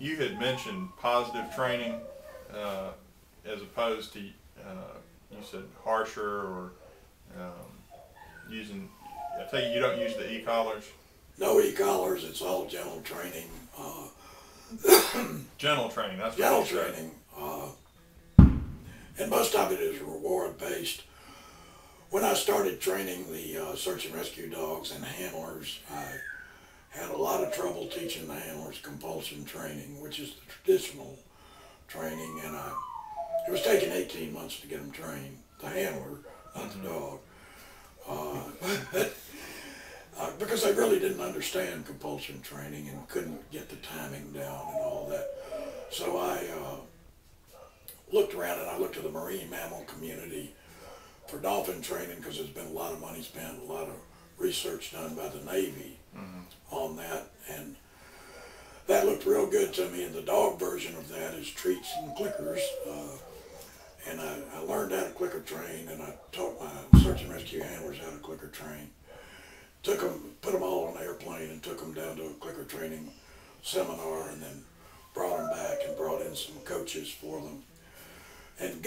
you had mentioned positive training as opposed to, you said harsher or using, I tell you don't use the e-collars? No e-collars, it's all gentle training. Gentle training, that's what gentle you said. training. And most of it is reward based. When I started training the search and rescue dogs and handlers, I had a lot of trouble teaching the handlers compulsion training, which is the traditional training, and it was taking 18 months to get them trained, the handler, not the dog. Because they really didn't understand compulsion training and couldn't get the timing down and all that. So I looked around and I looked to the marine mammal community for dolphin training, because there's been a lot of money spent, a lot of research done by the Navy on that, and that looked real good to me. And the dog version of that is treats and clickers, and I learned how to clicker train, and I taught my search and rescue handlers how to clicker train. Took them, put them all on an airplane and took them down to a clicker training seminar, and then brought them back and brought in some coaches for them. And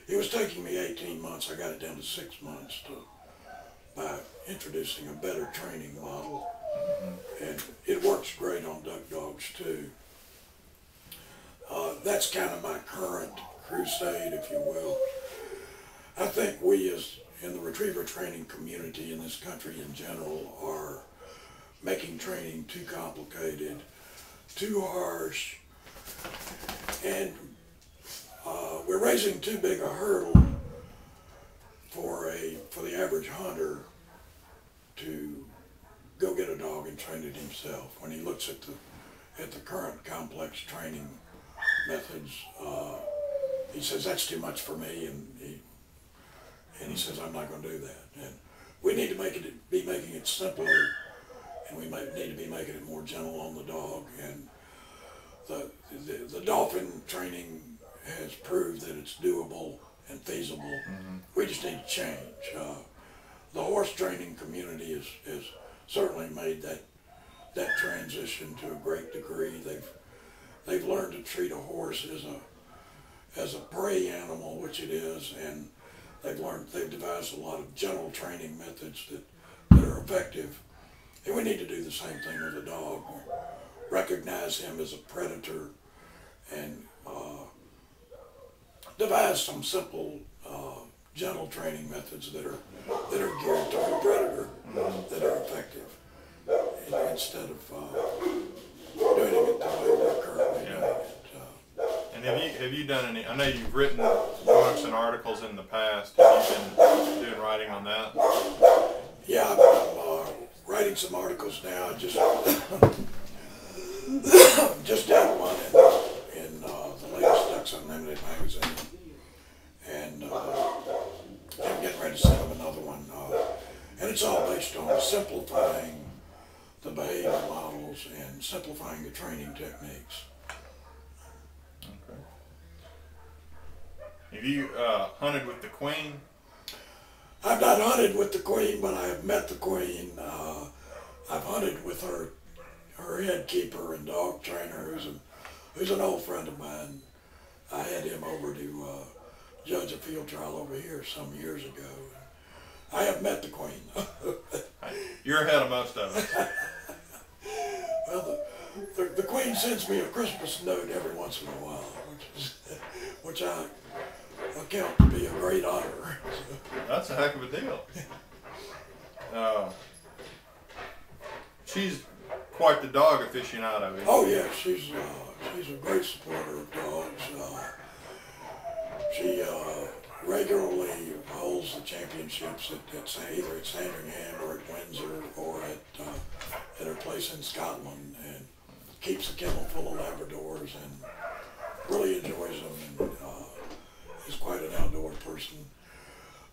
it was taking me 18 months. I got it down to 6 months by introducing a better training model. And it works great on duck dogs too. That's kind of my current crusade, if you will. I think we in the retriever training community in this country in general are making training too complicated, too harsh, and we're raising too big a hurdle for the average hunter to go get a dog and train it himself. When he looks at the current complex training methods, he says that's too much for me, and he says I'm not going to do that. And we need to be making it simpler, and we need to be making it more gentle on the dog. And the dolphin training has proved that it's doable and feasible. We just need to change. The horse training community has certainly made that transition to a great degree. They've learned to treat a horse as a prey animal, which it is, and they've devised a lot of gentle training methods that are effective. And we need to do the same thing with a dog. Recognize him as a predator and devise some simple, gentle training methods that are geared toward the predator, that are effective, instead of doing it the way we're currently doing it. And have you done any? I know you've written books and articles in the past. Have you been doing writing on that? Yeah, I'm writing some articles now. I just did one in the latest Ducks Unlimited magazine, and I'm getting ready to set up another one. And it's all based on simplifying the behavior models and simplifying the training techniques. Okay. Have you hunted with the Queen? I've not hunted with the Queen, but I have met the Queen. I've hunted with her head keeper and dog trainer, who's an old friend of mine. I had him over to judge a field trial over here some years ago. I have met the Queen. You're ahead of most of us. Well, the Queen sends me a Christmas note every once in a while, which I account to be a great honor. That's a heck of a deal. She's quite the dog aficionado. Oh yeah, she's a great supporter of dogs. She regularly holds the championships at either at Sandringham or at Windsor or at her place in Scotland, and keeps a kennel full of Labradors and really enjoys them, and is quite an outdoor person.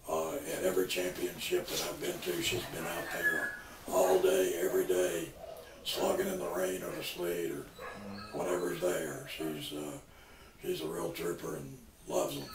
At every championship that I've been to, she's been out there all day, every day, slogging in the rain or the sleet or whatever's there. She's a real trooper and loves them.